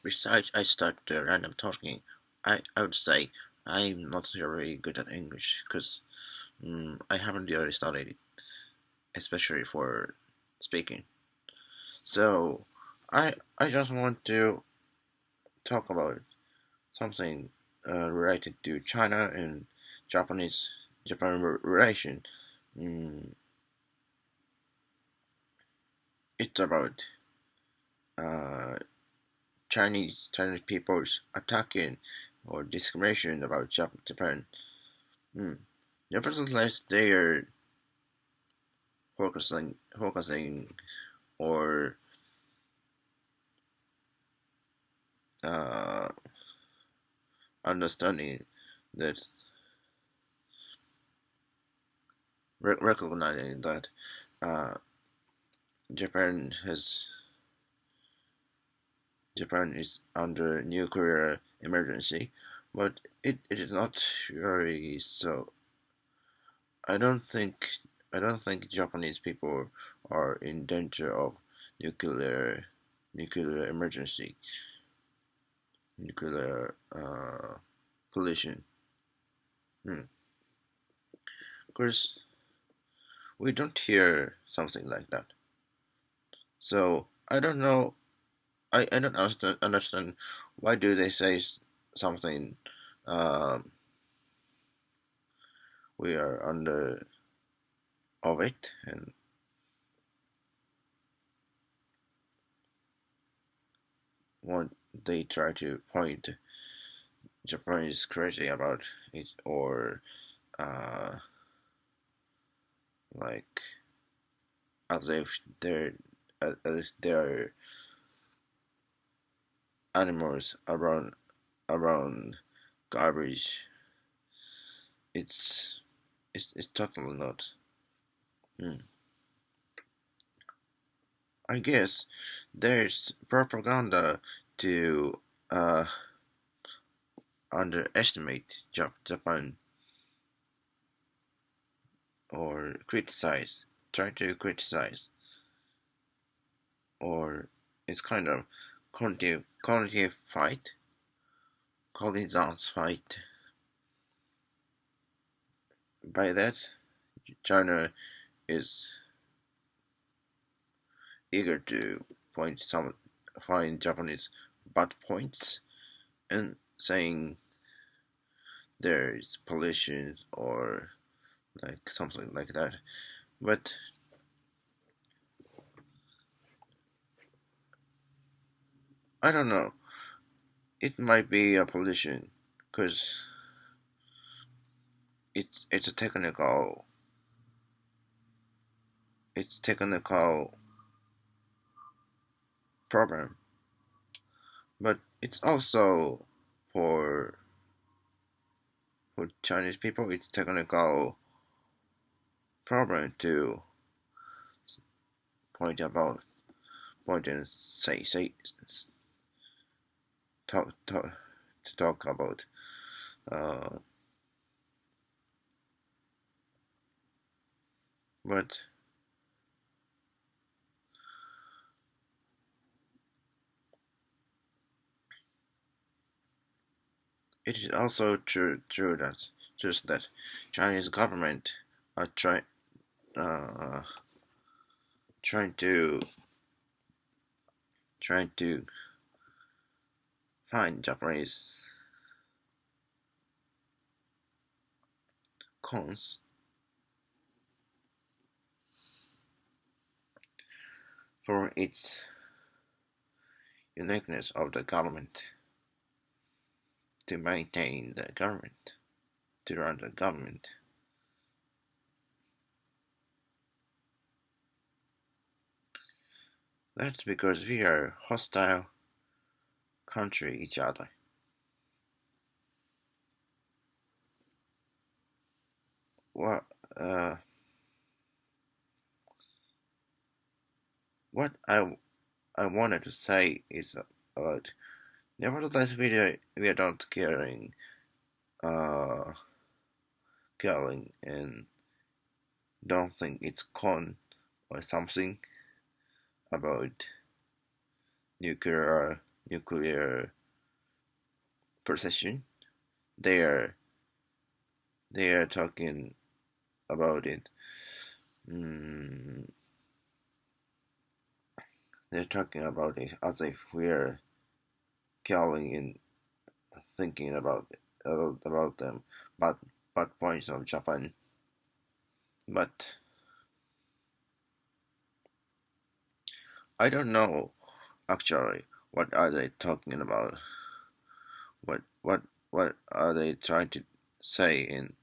besides I start random talking, I would say I'm not very good at English because I haven't really studied it, especially for speaking. So I just want to talk about something related to China and Japan relation. Mm, it's about uh, Chinese people's attacking or discrimination about Japan. Mm. Nevertheless, they are focusing or uh, understanding that recognizing that uh, Japan has Japan is under nuclear emergency, but it is not really so. I don't think I don't think Japanese people are in danger of nuclear nuclear emergency, nuclear pollution. Because we don't hear something like that. So I don't know. I don't understand why do they say something. Um, we are under of it, and what they try to point Japan is crazy about it, or uh, like as if there are animals around garbage. It's it's totally not. Hmm. I guess there's propaganda to uh, underestimate Japan or try to criticize, or it's kind of cognitive fight, cognizance fight. By that, China is eager to find Japanese bad points and saying there is pollution or like something like that. But I don't know. It might be a pollution because it's a technical problem, but it's also for Chinese people. It's technical problem to point about point and say talk to talk about. Uh, but it is also true that just that Chinese government are uh, trying to trying to find Japanese cons for its uniqueness of the government to maintain the government to run the government. That's because we are hostile country each other. What uh, what I wanted to say is about nevertheless we are not uh caring and don't think it's con or something about nuclear. nuclear procession. They are they are talking about it. Mm, they're talking about it as if we're calling in thinking about them, but bad points of Japan. But I don't know actually what are they talking about. What what what are they trying to say in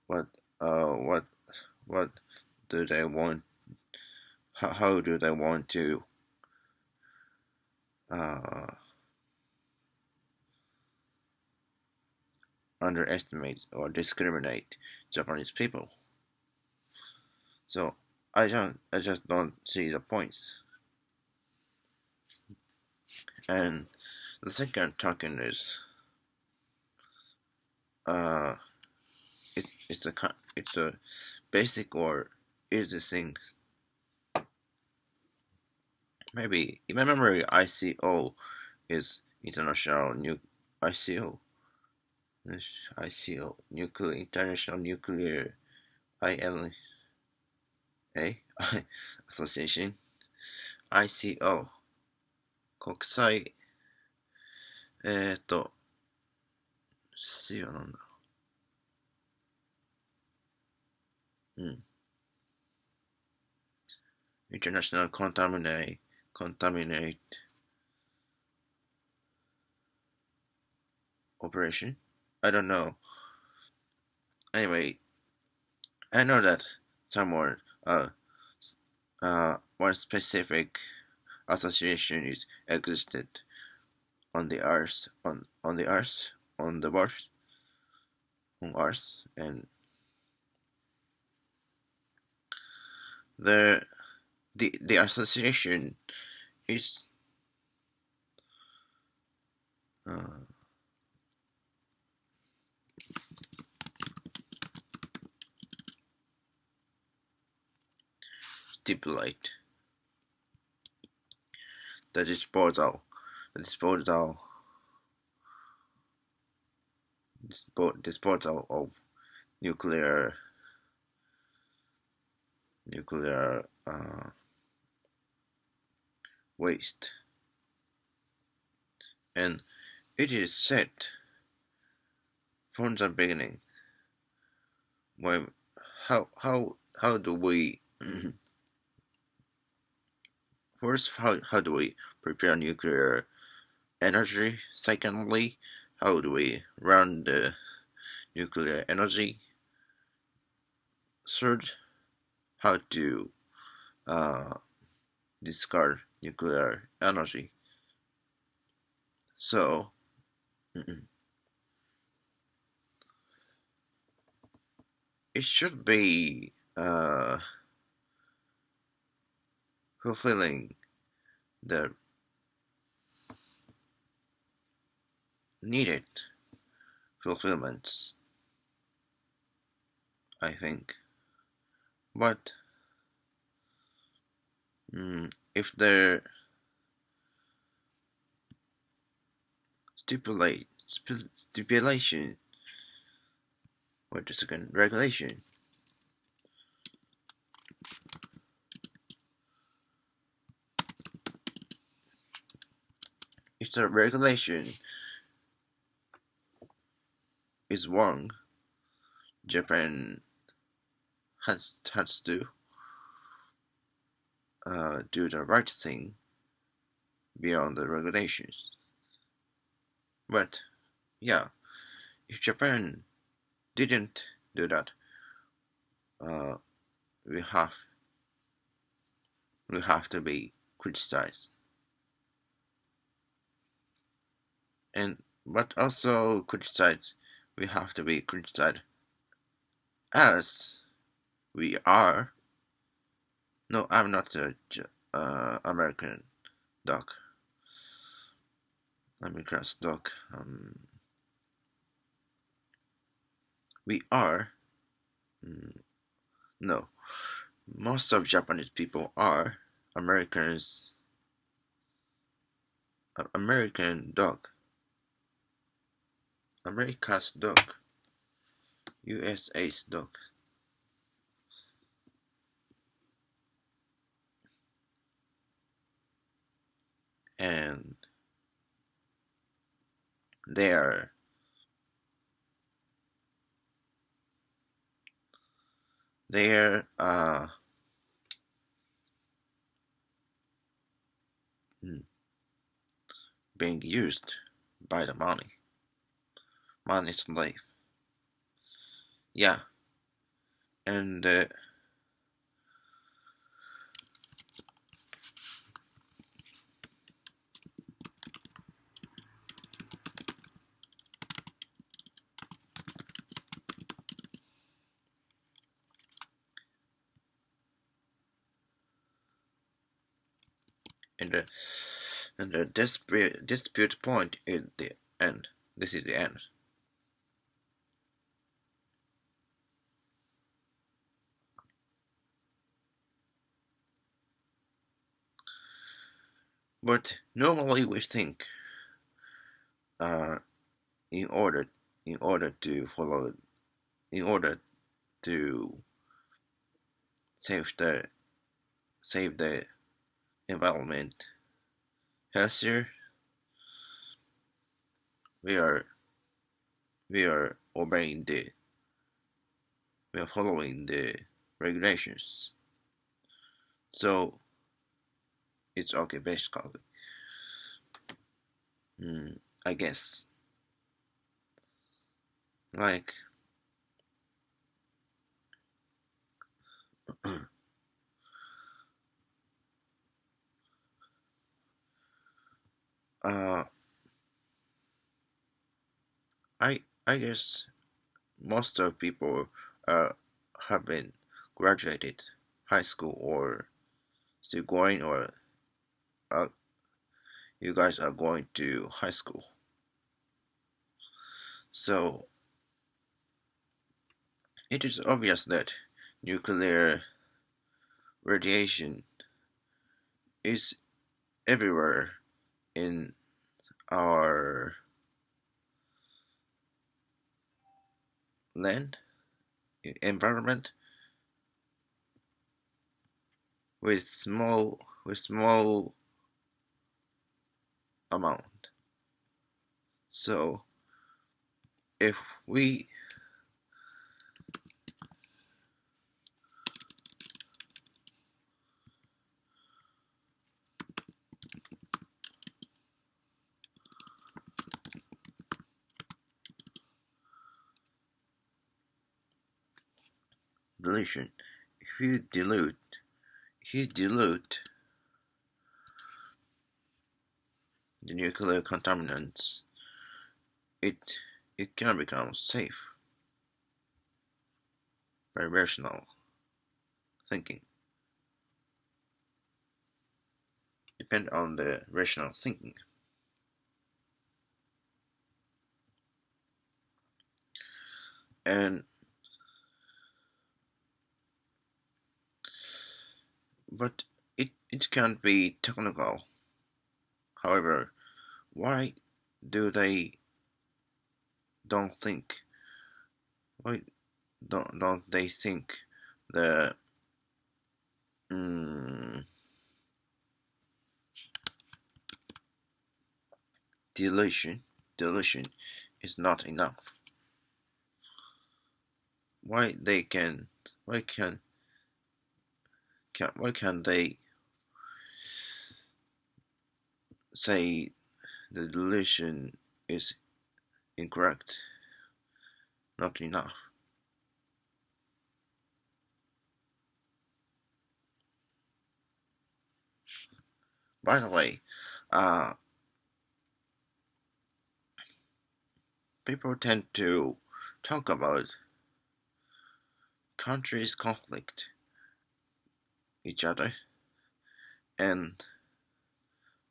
what what what do they want? How do they want to uh, underestimate or discriminate Japanese people? So I just don't see the points. And the second token is uh it's a basic or easy thing. Maybe in my memory ICO is international new ICO ICO nuclear international nuclear ILA association ICO 国際C はなんだろう。うん。International Contaminate Operation? I don't know. Anyway, I know that somewhere one specific association is existed on the earth on the earth on the earth on earth and the association is stipulate the disposal disposal of nuclear waste, and it is said from the beginning. Well, how do we first how do we prepare nuclear energy? Secondly, how do we run the nuclear energy? Third, how to discard nuclear energy. So it should be fulfilling the needed fulfillments, I think. But if the stipulation, wait a second, regulation, if the regulation is wrong, Japan has to do the right thing beyond the regulations. But yeah, if Japan didn't do that, we have to be criticized, and but also criticized. We have to be criticized as we are. No, I'm not a American dog. Let me cross dog. We are. No, most of Japanese people are Americans. American dog, America's dog, USA's dog, and they're they're being used by the money slave. Yeah, and and the and the dispute point is the end. This is the end. But normally we think, uh, in order in order to follow in order to save the save the environment healthier, we are we are obeying the we are following the regulations. So it's okay basically. I guess like uh I guess most of people uh have been graduated high school or still going, or uh, you guys are going to high school. So it is obvious that nuclear radiation is everywhere in our land environment with small amount. So if we dilution, if you dilute the nuclear contaminants, it it can become safe by rational thinking. Depend on the rational thinking. And but it can't be technical. However, why do they don't think why don't they think the mm, dilution is not enough? Why they can why can they say the dilution is incorrect, not enough? By the way, uh, people tend to talk about countries conflict each other and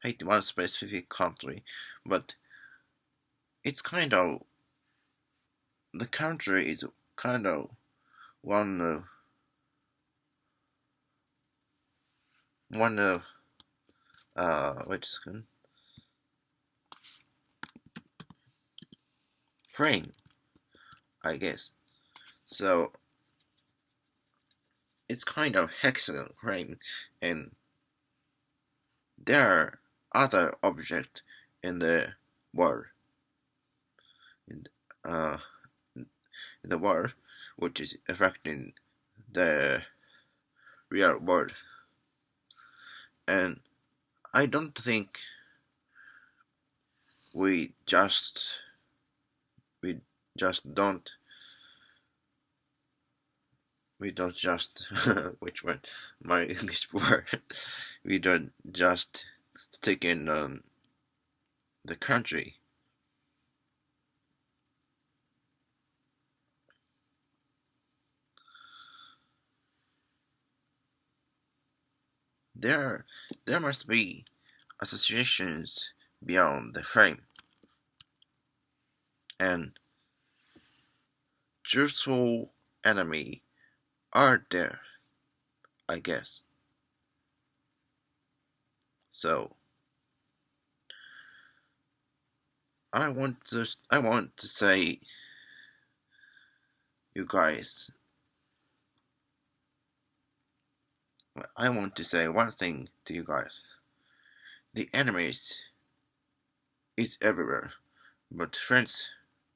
hate one specific country, but it's kind of the country is kind of one of one of wait a second. frame, I guess. So it's kind of hexagon frame, and there are other objects in the world, in, uh, in the world, which is affecting the real world. And I don't think we just we just don't we don't just which one my English word we don't just stick in the country. There must be associations beyond the frame, and truthful enemy are there, I guess. So I want to say, you guys, I want to say one thing to you guys. The enemies is everywhere, but friends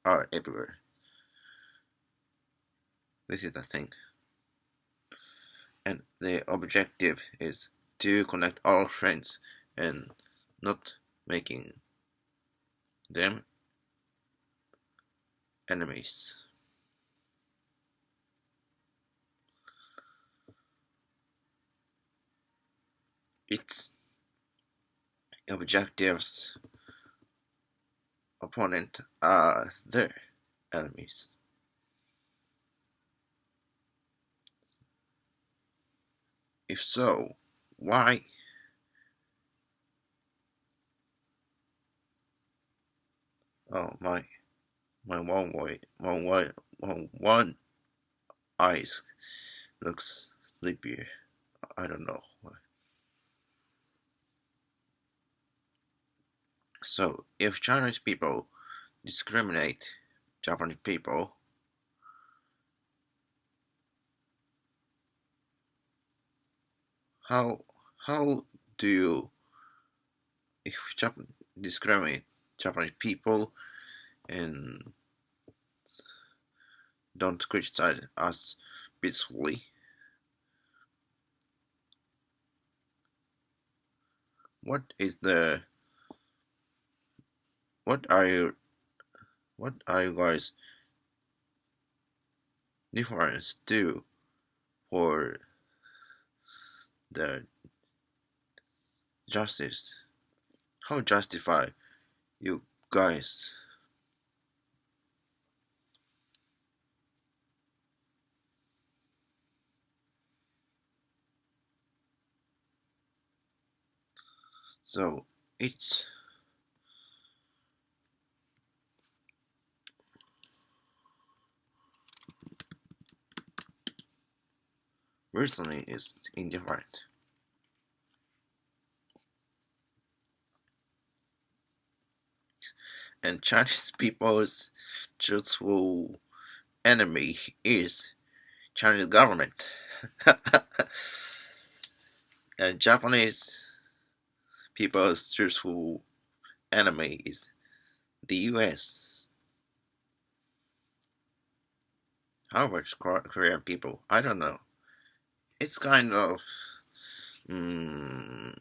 are everywhere. This is the thing. And the objective is to connect all friends and not making them enemies. Its objectives opponent are their enemies. If so, why? Oh my one eyes looks sleepy. I don't know why. So if Chinese people discriminate Japanese people, how how do you if discriminate Japanese people and don't criticize us peacefully? What is the what are you what are you guys difference do for the justice? How justify you guys? So it's reasoning is indifferent. And Chinese people's truthful enemy is Chinese government. And Japanese people's truthful enemy is the US. How about Korean people? I don't know. It's kind of mm,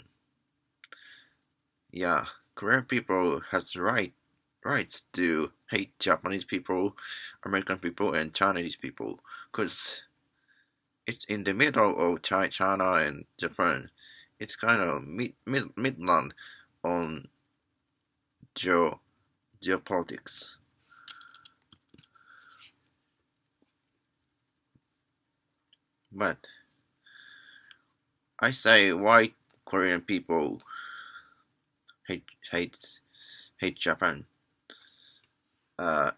yeah. Korean people has rights to hate Japanese people, American people, and Chinese people, because it's in the middle of China and Japan. It's kind of midland on geopolitics. But I say why Korean people hate hate hate Japan. Uh,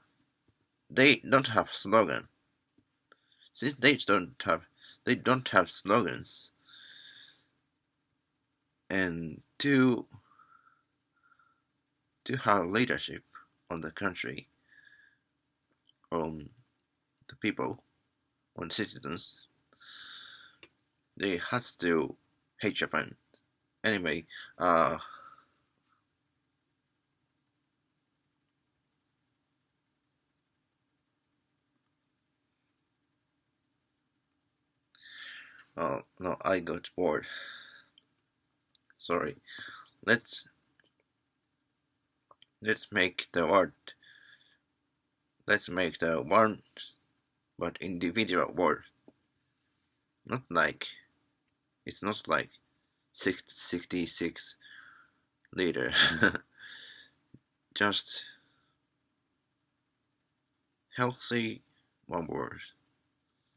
they don't have slogan. Since they don't have slogans, and to have leadership on the country, on the people, on citizens. They had to hate Japan. Anyway, no, I got bored. Sorry. Let's let's make the world. Let's make the one, but individual world. Not like it's not like 66 liter. Just healthy one word.